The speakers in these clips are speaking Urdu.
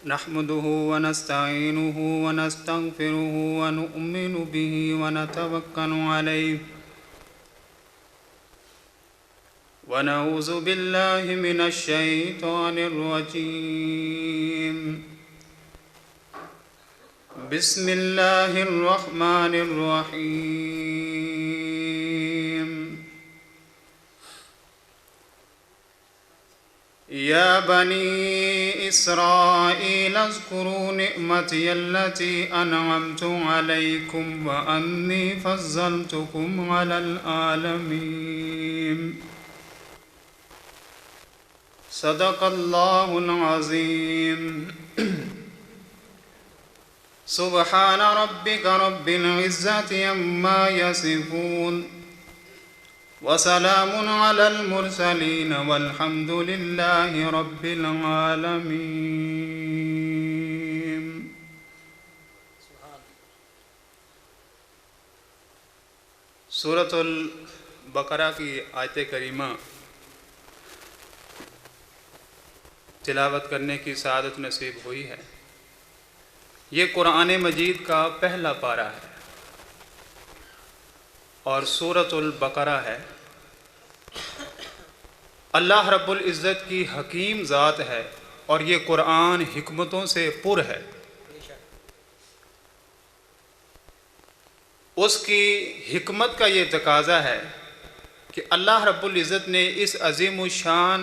نحمده ونستعينه ونستغفره ونؤمن به ونتوكل عليه ونعوذ بالله من الشيطان الرجيم. بسم الله الرحمن الرحيم. يا بني إسرائيل اذكروا نعمتي التي أنعمت عليكم وأني فضلتكم على العالمين. صدق الله العظيم. سبحان ربك رب العزة عما يصفون وسلام على المرسلين والحمد لله رب العالمين. سورۃ البقرہ کی آیت کریمہ تلاوت کرنے کی سعادت نصیب ہوئی ہے. یہ قرآن مجید کا پہلا پارہ ہے اور سورۃ البقرہ ہے. اللہ رب العزت کی حکیم ذات ہے اور یہ قرآن حکمتوں سے پر ہے. اس کی حکمت کا یہ تقاضا ہے کہ اللہ رب العزت نے اس عظیم الشان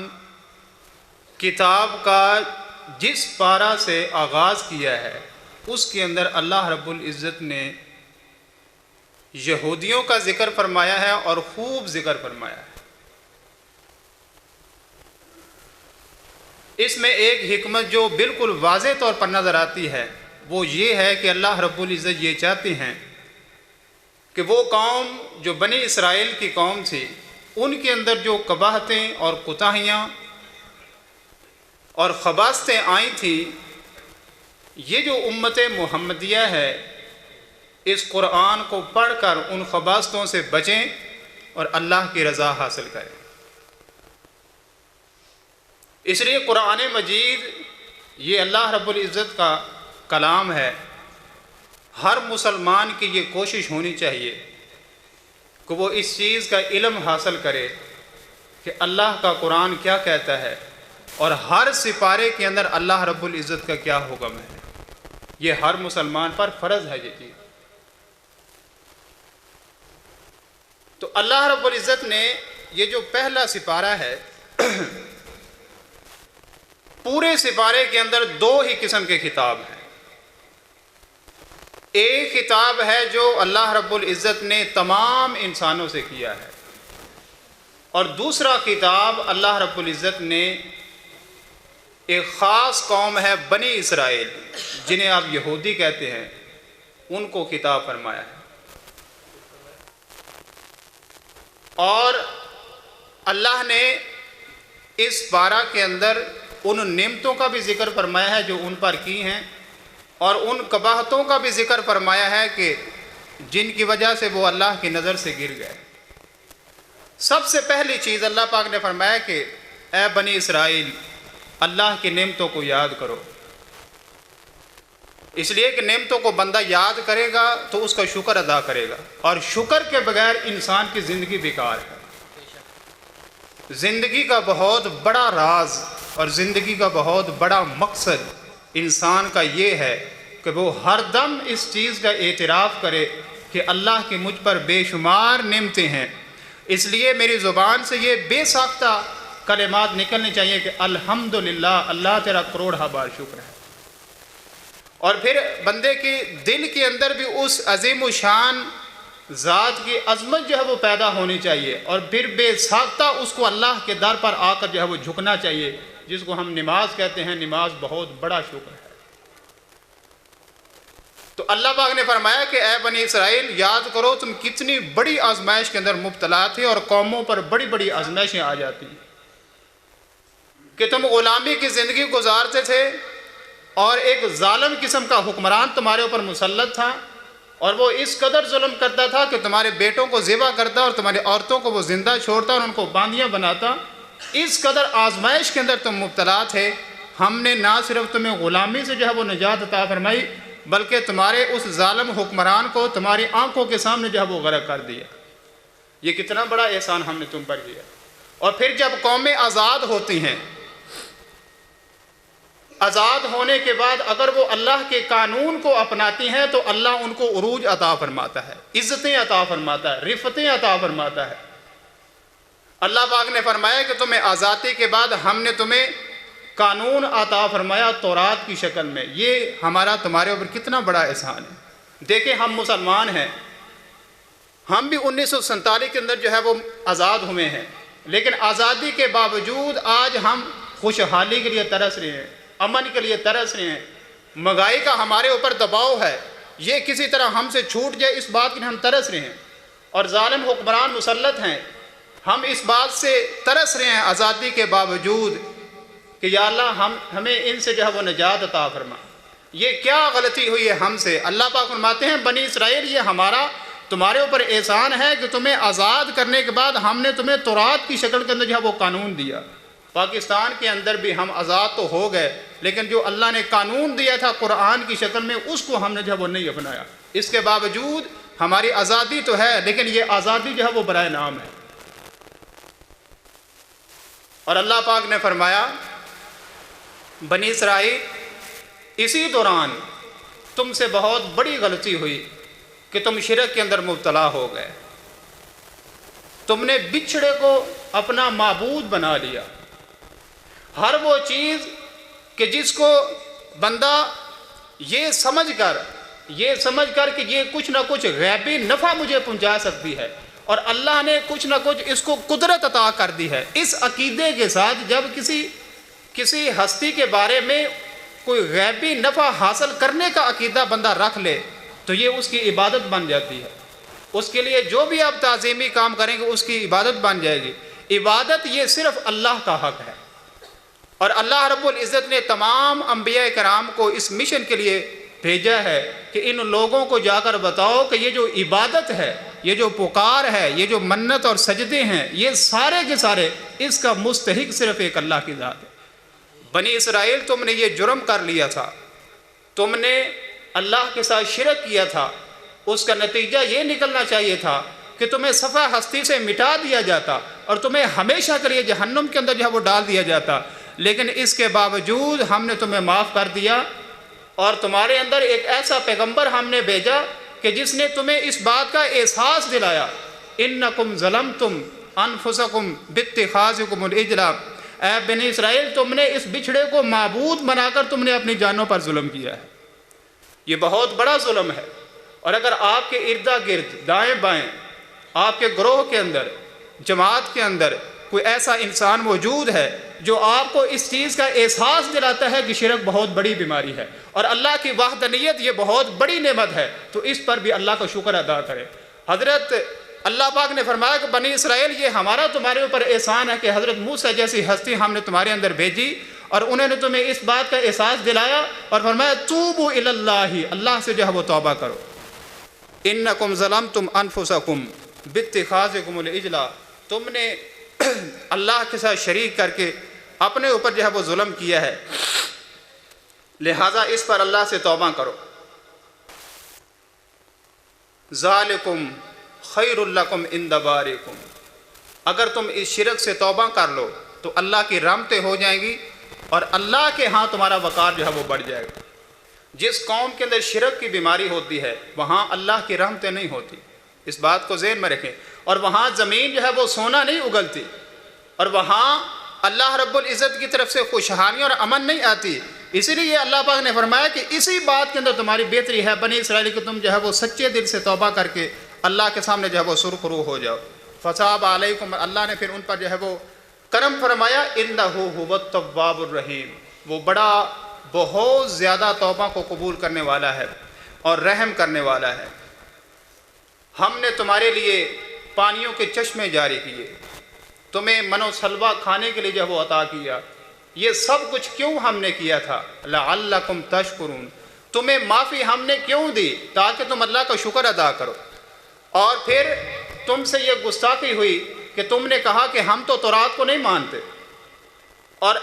کتاب کا جس پارہ سے آغاز کیا ہے اس کے اندر اللہ رب العزت نے یہودیوں کا ذکر فرمایا ہے اور خوب ذکر فرمایا ہے. اس میں ایک حکمت جو بالکل واضح طور پر نظر آتی ہے وہ یہ ہے کہ اللہ رب العزت یہ چاہتے ہیں کہ وہ قوم جو بنی اسرائیل کی قوم تھی ان کے اندر جو قباحتیں اور کوتاہیاں اور خباثتیں آئی تھیں، یہ جو امت محمدیہ ہے اس قرآن کو پڑھ کر ان خباثتوں سے بچیں اور اللہ کی رضا حاصل کریں. اس لیے قرآن مجید یہ اللہ رب العزت کا کلام ہے. ہر مسلمان کی یہ کوشش ہونی چاہیے کہ وہ اس چیز کا علم حاصل کرے کہ اللہ کا قرآن کیا کہتا ہے اور ہر سپارے کے اندر اللہ رب العزت کا کیا حکم ہے. یہ ہر مسلمان پر فرض ہے یہ چیز. تو اللہ رب العزت نے یہ جو پہلا سپارہ ہے پورے سپارے کے اندر دو ہی قسم کے خطاب ہیں. ایک خطاب ہے جو اللہ رب العزت نے تمام انسانوں سے کیا ہے اور دوسرا خطاب اللہ رب العزت نے ایک خاص قوم ہے بنی اسرائیل جنہیں آپ یہودی کہتے ہیں ان کو خطاب فرمایا ہے. اور اللہ نے اس پارہ کے اندر ان نعمتوں کا بھی ذکر فرمایا ہے جو ان پر کی ہیں اور ان قباحتوں کا بھی ذکر فرمایا ہے کہ جن کی وجہ سے وہ اللہ کی نظر سے گر گئے. سب سے پہلی چیز اللہ پاک نے فرمایا کہ اے بنی اسرائیل اللہ کی نعمتوں کو یاد کرو. اس لیے کہ نعمتوں کو بندہ یاد کرے گا تو اس کا شکر ادا کرے گا اور شکر کے بغیر انسان کی زندگی بیکار ہے. زندگی کا بہت بڑا راز اور زندگی کا بہت بڑا مقصد انسان کا یہ ہے کہ وہ ہر دم اس چیز کا اعتراف کرے کہ اللہ کی مجھ پر بے شمار نعمتیں ہیں. اس لیے میری زبان سے یہ بے ساختہ کلمات نکلنے چاہیے کہ الحمدللہ اللہ تیرا کروڑہ بار شکر ہے. اور پھر بندے کے دل کے اندر بھی اس عظیم و شان ذات کی عظمت جو ہے وہ پیدا ہونی چاہیے اور پھر بے ساختہ اس کو اللہ کے در پر آ کر جو ہے وہ جھکنا چاہیے جس کو ہم نماز کہتے ہیں. نماز بہت بڑا شکر ہے. تو اللہ پاک نے فرمایا کہ اے بنی اسرائیل یاد کرو تم کتنی بڑی آزمائش کے اندر مبتلا تھے اور قوموں پر بڑی بڑی آزمائشیں آ جاتی کہ تم غلامی کی زندگی گزارتے تھے اور ایک ظالم قسم کا حکمران تمہارے اوپر مسلط تھا اور وہ اس قدر ظلم کرتا تھا کہ تمہارے بیٹوں کو ذبح کرتا اور تمہاری عورتوں کو وہ زندہ چھوڑتا اور ان کو باندیاں بناتا. اس قدر آزمائش کے اندر تم مبتلا تھے. ہم نے نہ صرف تمہیں غلامی سے جو ہے وہ نجات عطا فرمائی بلکہ تمہارے اس ظالم حکمران کو تمہاری آنکھوں کے سامنے جو ہے وہ غرق کر دیا۔ یہ کتنا بڑا احسان ہم نے تم پر کیا۔ اور پھر جب قومیں آزاد ہوتی ہیں، آزاد ہونے کے بعد اگر وہ اللہ کے قانون کو اپناتی ہیں تو اللہ ان کو عروج عطا فرماتا ہے، عزتیں عطا فرماتا ہے، رفعتیں عطا فرماتا ہے۔ اللہ پاک نے فرمایا کہ تمہیں آزادی کے بعد ہم نے تمہیں قانون عطا فرمایا تورات کی شکل میں۔ یہ ہمارا تمہارے اوپر کتنا بڑا احسان ہے۔ دیکھیں ہم مسلمان ہیں، ہم بھی 1947 کے اندر جو ہے وہ آزاد ہوئے ہیں، لیکن آزادی کے باوجود آج ہم خوشحالی کے لیے ترس رہے ہیں، امن کے لیے ترس رہے ہیں۔ مہنگائی کا ہمارے اوپر دباؤ ہے، یہ کسی طرح ہم سے چھوٹ جائے اس بات کے لیے ہم ترس رہے ہیں، اور ظالم حکمران مسلط ہیں۔ ہم اس بات سے ترس رہے ہیں آزادی کے باوجود کہ یا اللہ ہمیں ان سے جو ہے وہ نجات عطا فرما۔ یہ کیا غلطی ہوئی ہے ہم سے؟ اللہ پاک فرماتے ہیں بنی اسرائیل یہ ہمارا تمہارے اوپر احسان ہے کہ تمہیں آزاد کرنے کے بعد ہم نے تمہیں تورات کی شکل کے اندر جو ہے وہ قانون دیا۔ پاکستان کے اندر بھی ہم آزاد تو ہو گئے، لیکن جو اللہ نے قانون دیا تھا قرآن کی شکل میں اس کو ہم نے جو ہے وہ نہیں اپنایا۔ اس کے باوجود ہماری آزادی تو ہے، لیکن یہ آزادی جو ہے وہ برائے نام ہے۔ اور اللہ پاک نے فرمایا بنی اسرائیل اسی دوران تم سے بہت بڑی غلطی ہوئی کہ تم شرک کے اندر مبتلا ہو گئے، تم نے بچھڑے کو اپنا معبود بنا لیا۔ ہر وہ چیز کہ جس کو بندہ یہ سمجھ کر کہ یہ کچھ نہ کچھ غیبی نفع مجھے پہنچا سکتی ہے، اور اللہ نے کچھ نہ کچھ اس کو قدرت عطا کر دی ہے، اس عقیدے کے ساتھ جب کسی ہستی کے بارے میں کوئی غیبی نفع حاصل کرنے کا عقیدہ بندہ رکھ لے تو یہ اس کی عبادت بن جاتی ہے۔ اس کے لیے جو بھی آپ تعظیمی کام کریں گے اس کی عبادت بن جائے گی۔ عبادت یہ صرف اللہ کا حق ہے، اور اللہ رب العزت نے تمام انبیاء کرام کو اس مشن کے لیے بھیجا ہے کہ ان لوگوں کو جا کر بتاؤ کہ یہ جو عبادت ہے، یہ جو پکار ہے، یہ جو منت اور سجدے ہیں، یہ سارے کے سارے اس کا مستحق صرف ایک اللہ کی ذات ہے۔ بنی اسرائیل تم نے یہ جرم کر لیا تھا، تم نے اللہ کے ساتھ شرک کیا تھا، اس کا نتیجہ یہ نکلنا چاہیے تھا کہ تمہیں صفحہ ہستی سے مٹا دیا جاتا اور تمہیں ہمیشہ کے لیے جہنم کے اندر جو ہے وہ ڈال دیا جاتا، لیکن اس کے باوجود ہم نے تمہیں معاف کر دیا، اور تمہارے اندر ایک ایسا پیغمبر ہم نے بھیجا کہ جس نے تمہیں اس بات کا احساس دلایا انکم ظلمتم انفسکم باتخاذکم العجل، اے بنی اسرائیل تم نے اس بچھڑے کو معبود بنا کر تم نے اپنی جانوں پر ظلم کیا ہے۔ یہ بہت بڑا ظلم ہے، اور اگر آپ کے ارد گرد دائیں بائیں آپ کے گروہ کے اندر جماعت کے اندر کوئی ایسا انسان موجود ہے جو آپ کو اس چیز کا احساس دلاتا ہے کہ شرک بہت بڑی بیماری ہے اور اللہ کی وحدانیت یہ بہت بڑی نعمت ہے، تو اس پر بھی اللہ کا شکر ادا کرے۔ حضرت اللہ پاک نے فرمایا کہ بنی اسرائیل یہ ہمارا تمہارے اوپر احسان ہے کہ حضرت موسیٰ جیسی ہستی ہم نے تمہارے اندر بھیجی، اور انہوں نے تمہیں اس بات کا احساس دلایا اور فرمایا توبوا الی اللہ، اللہ سے جو ہے وہ توبہ کرو۔ انکم ظلمتم انفسکم باتخاذکم العجل، تم نے اللہ کے ساتھ شریک کر کے اپنے اوپر جو ہے وہ ظلم کیا ہے، لہٰذا اس پر اللہ سے توبہ کرو۔ ذالکم خیر لکم عند بارئکم، اگر تم اس شرک سے توبہ کر لو تو اللہ کی رحمتیں ہو جائیں گی اور اللہ کے ہاں تمہارا وقار جو ہے وہ بڑھ جائے گا۔ جس قوم کے اندر شرک کی بیماری ہوتی ہے وہاں اللہ کی رحمتیں نہیں ہوتی، اس بات کو ذہن میں رکھیں، اور وہاں زمین جو ہے وہ سونا نہیں اگلتی، اور وہاں اللہ رب العزت کی طرف سے خوشحالی اور امن نہیں آتی۔ اسی لیے اللہ پاک نے فرمایا کہ اسی بات کے اندر تمہاری بہتری ہے بنی اسرائیل کہ تم جو ہے وہ سچے دل سے توبہ کر کے اللہ کے سامنے جو ہے وہ سرخرو ہو جاؤ۔ فتاب علیکم، اللہ نے پھر ان پر جو ہے وہ کرم فرمایا، انہ هو التواب الرحیم، وہ بڑا بہت زیادہ توبہ کو قبول کرنے والا ہے اور رحم کرنے والا ہے۔ ہم نے تمہارے لیے پانیوں کے چشمے جاری کیے، تمہیں من و سلوہ کھانے کے لیے جو وہ عطا کیا، یہ سب کچھ کیوں ہم نے کیا تھا؟ لعلکم تشکرون، تمہیں معافی ہم نے کیوں دی؟ تاکہ تم اللہ کا شکر ادا کرو۔ اور پھر تم سے یہ گستاخی ہوئی کہ تم نے کہا کہ ہم تو تورات کو نہیں مانتے، اور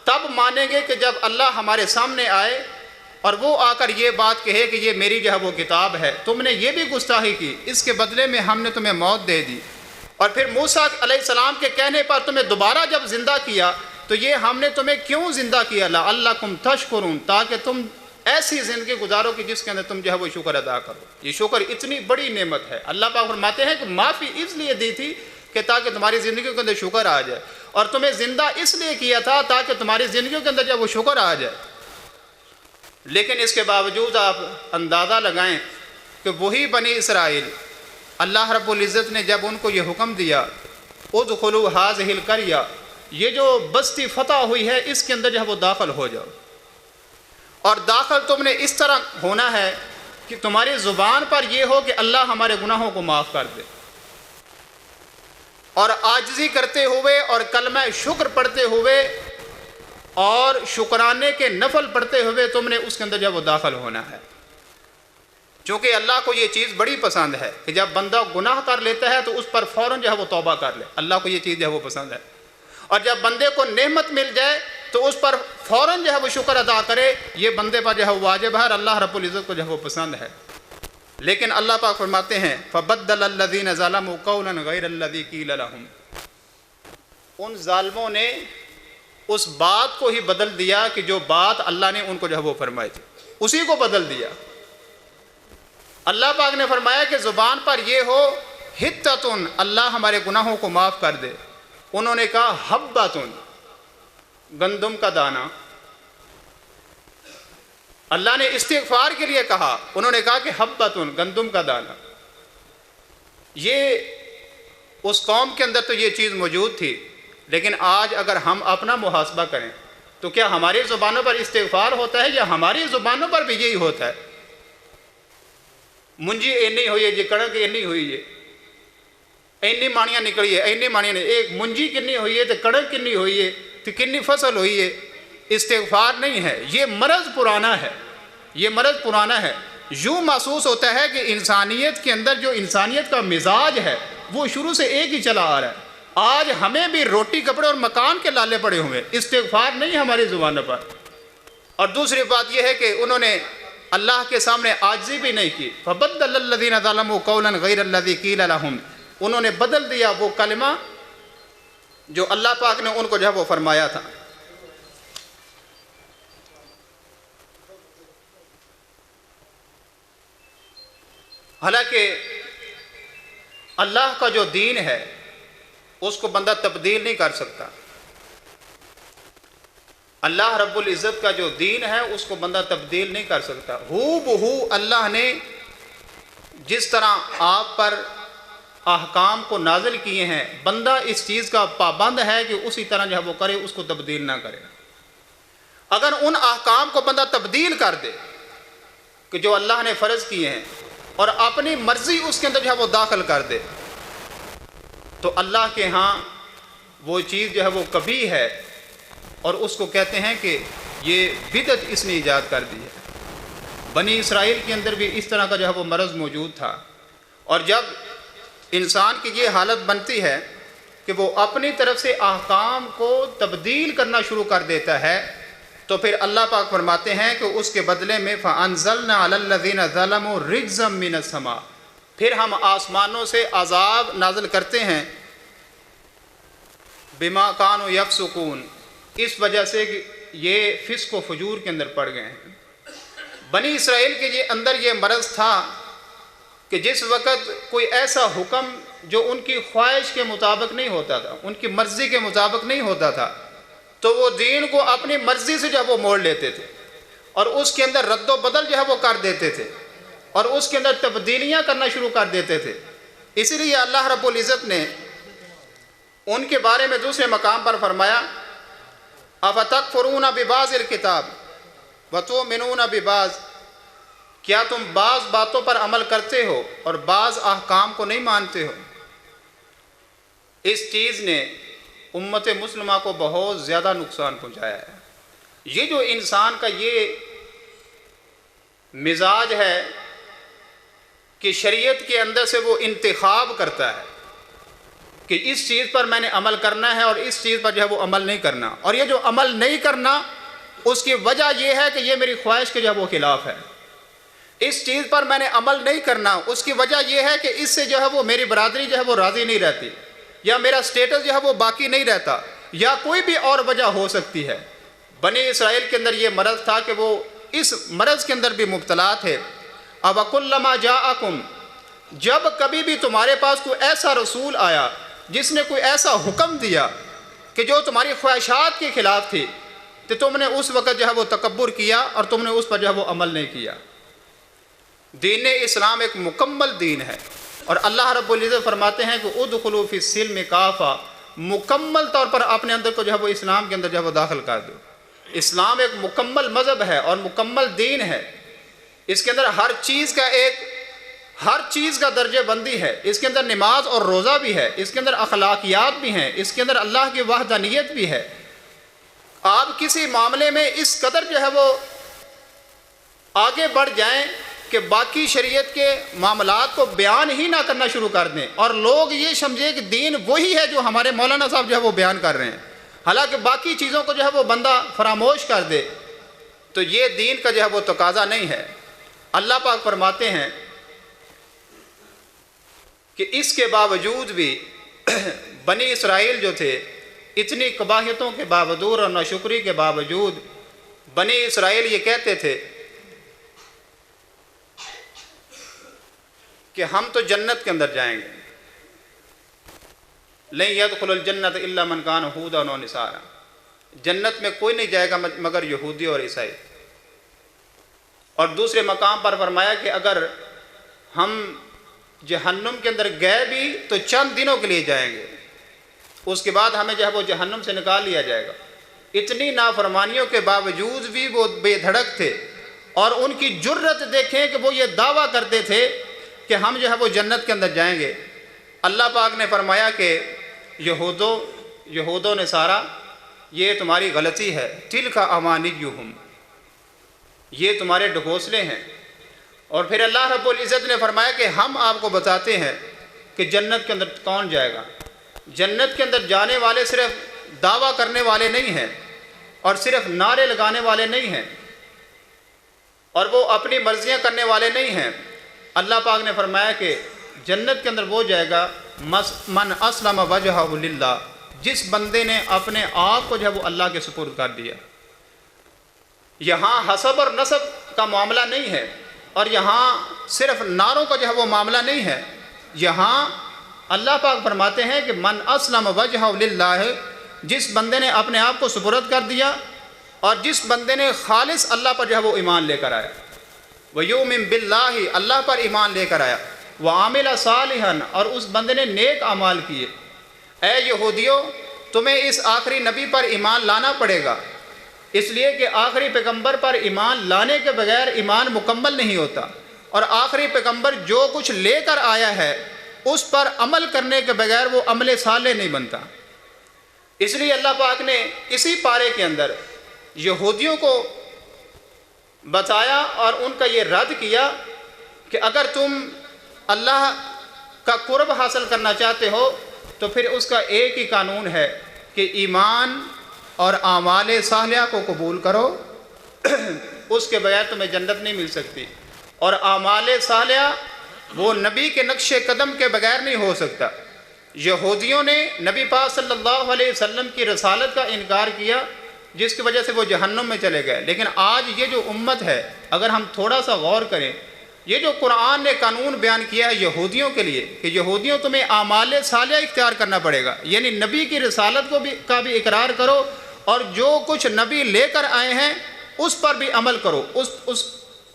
تب مانیں گے کہ جب اللہ ہمارے سامنے آئے اور وہ آ کر یہ بات کہے کہ یہ میری جو ہے وہ کتاب ہے، تم نے یہ بھی گستاخی کی، اس کے بدلے میں ہم نے تمہیں موت دے دی، اور پھر موسیٰ علیہ السلام کے کہنے پر تمہیں دوبارہ جب زندہ کیا تو یہ ہم نے تمہیں کیوں زندہ کیا؟ لعلکم تشکرون، تاکہ تم ایسی زندگی گزارو کہ جس کے اندر تم جو ہے وہ شکر ادا کرو۔ یہ شکر اتنی بڑی نعمت ہے، اللہ پاک فرماتے ہیں کہ معافی اس لیے دی تھی کہ تاکہ تمہاری زندگی کے اندر شکر آ جائے، اور تمہیں زندہ اس لیے کیا تھا تاکہ تمہاری زندگی کے اندر جب وہ شکر آ جائے۔ لیکن اس کے باوجود آپ اندازہ لگائیں کہ وہی بنی اسرائیل، اللہ رب العزت نے جب ان کو یہ حکم دیا ادخلوا هذه القرية، یہ جو بستی فتح ہوئی ہے اس کے اندر جو ہے وہ داخل ہو جاؤ، اور داخل تم نے اس طرح ہونا ہے کہ تمہاری زبان پر یہ ہو کہ اللہ ہمارے گناہوں کو معاف کر دے، اور عاجزی کرتے ہوئے اور کلمہ شکر پڑھتے ہوئے اور شکرانے کے نفل پڑھتے ہوئے تم نے اس کے اندر جب وہ داخل ہونا ہے، چونکہ اللہ کو یہ چیز بڑی پسند ہے کہ جب بندہ گناہ کر لیتا ہے تو اس پر فوراً جو ہے وہ توبہ کر لے، اللہ کو یہ چیز جو ہے وہ پسند ہے، اور جب بندے کو نعمت مل جائے تو اس پر فوراً جو ہے وہ شکر ادا کرے، یہ بندے پر جو ہے واجب ہے اور اللہ رب العزت کو جو ہے وہ پسند ہے۔ لیکن اللہ پاک فرماتے ہیں فَبَدَّلَ الَّذِينَ ظَلَمُوا قَوْلًا غَيْرَ الَّذِي قِيلَ لَهُمْ، ان ظالموں نے اس بات کو ہی بدل دیا کہ جو بات اللہ نے ان کو جو ہے وہ فرمائی تھی، اسی کو بدل دیا۔ اللہ پاک نے فرمایا کہ زبان پر یہ ہو حتتن، اللہ ہمارے گناہوں کو معاف کر دے، انہوں نے کہا حبتن، گندم کا دانہ۔ اللہ نے استغفار کے لیے کہا، انہوں نے کہا کہ حبتن، گندم کا دانہ۔ یہ اس قوم کے اندر تو یہ چیز موجود تھی، لیکن آج اگر ہم اپنا محاسبہ کریں تو کیا ہماری زبانوں پر استغفار ہوتا ہے یا ہماری زبانوں پر بھی یہی ہوتا ہے؟ منجی اینی ہوئی ہے جی، کڑک اینی ہوئی ہے، اینی مانیاں نکلی ہے، اینی مانیاں نہیں، ایک منجی کنی ہوئی ہے تو کڑک کنی ہوئی ہے تو کنی فصل ہوئی ہے۔ استغفار نہیں ہے، یہ مرض پرانا ہے، یہ مرض پرانا ہے۔ یوں محسوس ہوتا ہے کہ انسانیت کے اندر جو انسانیت کا مزاج ہے وہ شروع سے ایک ہی چلا آ رہا ہے۔ آج ہمیں بھی روٹی کپڑے اور مکان کے لالے پڑے ہوئے، استغفار نہیں ہماری زبانوں پر۔ اور دوسری بات یہ ہے کہ انہوں نے اللہ کے سامنے عاجزی بھی نہیں کی، فَبَدَّلَ الَّذِينَ ظَلَمُوا قَوْلًا غَيْرَ الَّذِي قِيلَ لَهُمْ، انہوں نے بدل دیا وہ کلمہ جو اللہ پاک نے ان کو جو ہے وہ فرمایا تھا۔ حالانکہ اللہ کا جو دین ہے اس کو بندہ تبدیل نہیں کر سکتا، اللہ رب العزت کا جو دین ہے اس کو بندہ تبدیل نہیں کر سکتا۔ ہو بہو اللہ نے جس طرح آپ پر احکام کو نازل کیے ہیں، بندہ اس چیز کا پابند ہے کہ اسی طرح جو ہے وہ کرے، اس کو تبدیل نہ کرے۔ اگر ان احکام کو بندہ تبدیل کر دے کہ جو اللہ نے فرض کیے ہیں اور اپنی مرضی اس کے اندر جو ہے وہ داخل کر دے، تو اللہ کے ہاں وہ چیز جو ہے وہ کبھی ہے، اور اس کو کہتے ہیں کہ یہ بدعت اس نے ایجاد کر دی ہے۔ بنی اسرائیل کے اندر بھی اس طرح کا جو ہے وہ مرض موجود تھا، اور جب انسان کی یہ حالت بنتی ہے کہ وہ اپنی طرف سے احکام کو تبدیل کرنا شروع کر دیتا ہے، تو پھر اللہ پاک فرماتے ہیں کہ اس کے بدلے میں فَأَنزَلْنَا عَلَى الَّذِينَ ظَلَمُوا رِجْزًا مِّنَ السَّمَاءِ، پھر ہم آسمانوں سے عذاب نازل کرتے ہیں، بِمَا كَانُوا يَفْسُقُونَ، اس وجہ سے کہ یہ فسق و فجور کے اندر پڑ گئے ہیں۔ بنی اسرائیل کے یہ اندر یہ مرض تھا کہ جس وقت کوئی ایسا حکم جو ان کی خواہش کے مطابق نہیں ہوتا تھا، ان کی مرضی کے مطابق نہیں ہوتا تھا، تو وہ دین کو اپنی مرضی سے جو ہے وہ موڑ لیتے تھے، اور اس کے اندر رد و بدل جو ہے وہ کر دیتے تھے، اور اس کے اندر تبدیلیاں کرنا شروع کر دیتے تھے۔ اسی لیے اللہ رب العزت نے ان کے بارے میں دوسرے مقام پر فرمایا اَفَتَكْفُرُونَ بِبَعْضِ الْكِتَابِ وَتُؤْمِنُونَ بِبَعْضٍ، کیا تم بعض باتوں پر عمل کرتے ہو اور بعض احکام کو نہیں مانتے ہو؟ اس چیز نے امت مسلمہ کو بہت زیادہ نقصان پہنچایا ہے۔ یہ جو انسان کا یہ مزاج ہے کہ شریعت کے اندر سے وہ انتخاب کرتا ہے کہ اس چیز پر میں نے عمل کرنا ہے اور اس چیز پر جو ہے وہ عمل نہیں کرنا، اور یہ جو عمل نہیں کرنا اس کی وجہ یہ ہے کہ یہ میری خواہش کے جو ہے وہ خلاف ہے، اس چیز پر میں نے عمل نہیں کرنا اس کی وجہ یہ ہے کہ اس سے جو ہے وہ میری برادری جو ہے وہ راضی نہیں رہتی، یا میرا سٹیٹس جو ہے وہ باقی نہیں رہتا، یا کوئی بھی اور وجہ ہو سکتی ہے۔ بنی اسرائیل کے اندر یہ مرض تھا کہ وہ اس مرض کے اندر بھی مبتلا تھے۔ اب کلما جاءکم، جب کبھی بھی تمہارے پاس کوئی ایسا رسول آیا جس نے کوئی ایسا حکم دیا کہ جو تمہاری خواہشات کے خلاف تھی، تو تم نے اس وقت جو ہے وہ تکبر کیا اور تم نے اس پر جو ہے وہ عمل نہیں کیا۔ دین اسلام ایک مکمل دین ہے، اور اللہ رب العزت فرماتے ہیں کہ ادخلوا فی السلم کافہ، مکمل طور پر اپنے اندر کو جو ہے وہ اسلام کے اندر جو ہے وہ داخل کر دو۔ اسلام ایک مکمل مذہب ہے اور مکمل دین ہے، اس کے اندر ہر چیز کا درجہ بندی ہے، اس کے اندر نماز اور روزہ بھی ہے، اس کے اندر اخلاقیات بھی ہیں، اس کے اندر اللہ کی وحدانیت بھی ہے۔ آپ کسی معاملے میں اس قدر جو ہے وہ آگے بڑھ جائیں کہ باقی شریعت کے معاملات کو بیان ہی نہ کرنا شروع کر دیں، اور لوگ یہ سمجھے کہ دین وہی ہے جو ہمارے مولانا صاحب جو ہے وہ بیان کر رہے ہیں، حالانکہ باقی چیزوں کو جو ہے وہ بندہ فراموش کر دے، تو یہ دین کا جو ہے وہ تقاضا نہیں ہے۔ اللہ پاک فرماتے ہیں کہ اس کے باوجود بھی بنی اسرائیل جو تھے، اتنی قباحتوں کے باوجود اور ناشکری کے باوجود بنی اسرائیل یہ کہتے تھے کہ ہم تو جنت کے اندر جائیں گے، لن يدخل الجنت الا من کان ہودا و نصارا، جنت میں کوئی نہیں جائے گا مگر یہودی اور عیسائی۔ اور دوسرے مقام پر فرمایا کہ اگر ہم جہنم کے اندر گئے بھی تو چند دنوں کے لیے جائیں گے، اس کے بعد ہمیں جو ہے وہ جہنم سے نکال لیا جائے گا۔ اتنی نافرمانیوں کے باوجود بھی وہ بے دھڑک تھے، اور ان کی جرت دیکھیں کہ وہ یہ دعویٰ کرتے تھے کہ ہم جو ہے وہ جنت کے اندر جائیں گے۔ اللہ پاک نے فرمایا کہ یہود و نصارا، یہ تمہاری غلطی ہے، تلک امانیہم، یہ تمہارے ڈھکوسلے ہیں۔ اور پھر اللہ رب العزت نے فرمایا کہ ہم آپ کو بتاتے ہیں کہ جنت کے اندر کون جائے گا۔ جنت کے اندر جانے والے صرف دعویٰ کرنے والے نہیں ہیں، اور صرف نعرے لگانے والے نہیں ہیں، اور وہ اپنی مرضیاں کرنے والے نہیں ہیں۔ اللہ پاک نے فرمایا کہ جنت کے اندر وہ جائے گا من اسلم وجہہ للہ، جس بندے نے اپنے آپ کو جو ہے وہ اللہ کے سپرد کر دیا۔ یہاں حسب اور نسب کا معاملہ نہیں ہے، اور یہاں صرف نعروں کا جو ہے وہ معاملہ نہیں ہے، یہاں اللہ پاک فرماتے ہیں کہ من اسلم وجہہ للہ، جس بندے نے اپنے آپ کو سپرد کر دیا، اور جس بندے نے خالص اللہ پر جو ہے وہ ایمان لے کر آیا، وَيُؤْمِن بِاللَّهِ، اللہ پر ایمان لے کر آیا، وَعَمِلَ صَالِحًا، اور اس بندے نے نیک اعمال کیے۔ اے یہودیوں، تمہیں اس آخری نبی پر ایمان لانا پڑے گا، اس لیے کہ آخری پیغمبر پر ایمان لانے کے بغیر ایمان مکمل نہیں ہوتا، اور آخری پیغمبر جو کچھ لے کر آیا ہے اس پر عمل کرنے کے بغیر وہ عمل صالح نہیں بنتا۔ اس لیے اللہ پاک نے اسی پارے کے اندر یہودیوں کو بتایا اور ان کا یہ رد کیا کہ اگر تم اللہ کا قرب حاصل کرنا چاہتے ہو تو پھر اس کا ایک ہی قانون ہے کہ ایمان اور اعمال صالحہ کو قبول کرو، اس کے بغیر تمہیں جنت نہیں مل سکتی۔ اور اعمال صالحہ وہ نبی کے نقش قدم کے بغیر نہیں ہو سکتا۔ یہودیوں نے نبی پاک صلی اللہ علیہ وسلم کی رسالت کا انکار کیا، جس کی وجہ سے وہ جہنم میں چلے گئے۔ لیکن آج یہ جو امت ہے، اگر ہم تھوڑا سا غور کریں، یہ جو قرآن نے قانون بیان کیا ہے یہودیوں کے لیے کہ یہودیوں تمہیں اعمال صالحہ اختیار کرنا پڑے گا، یعنی نبی کی رسالت کا بھی اقرار کرو، اور جو کچھ نبی لے کر آئے ہیں اس پر بھی عمل کرو، اس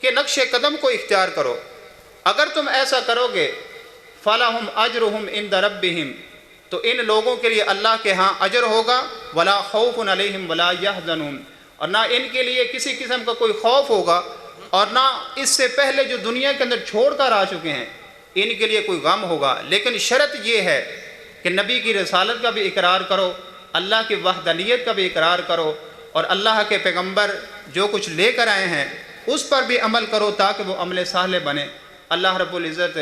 کے نقش قدم کو اختیار کرو۔ اگر تم ایسا کرو گے فَلَهُمْ أَجْرُهُمْ عِنْدَ رَبِّهِمْ، تو ان لوگوں کے لیے اللہ کے ہاں اجر ہوگا، وَلَا خَوْفٌ عَلَيْهِمْ وَلَا يَحْزَنُونَ، اور نہ ان کے لیے کسی قسم کا کوئی خوف ہوگا، اور نہ اس سے پہلے جو دنیا کے اندر چھوڑ کر آ چکے ہیں ان کے لیے کوئی غم ہوگا۔ لیکن شرط یہ ہے کہ نبی کی رسالت کا بھی اقرار کرو، اللہ کی وحدانیت کا بھی اقرار کرو، اور اللہ کے پیغمبر جو کچھ لے کر آئے ہیں اس پر بھی عمل کرو تاکہ وہ عمل صالح بنے۔ اللہ رب العزت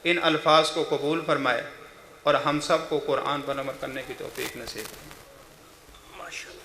ان الفاظ کو قبول فرمائے اور ہم سب کو قرآن پر عمل کرنے کی توفیق نصیب کرے۔ ماشاء اللہ۔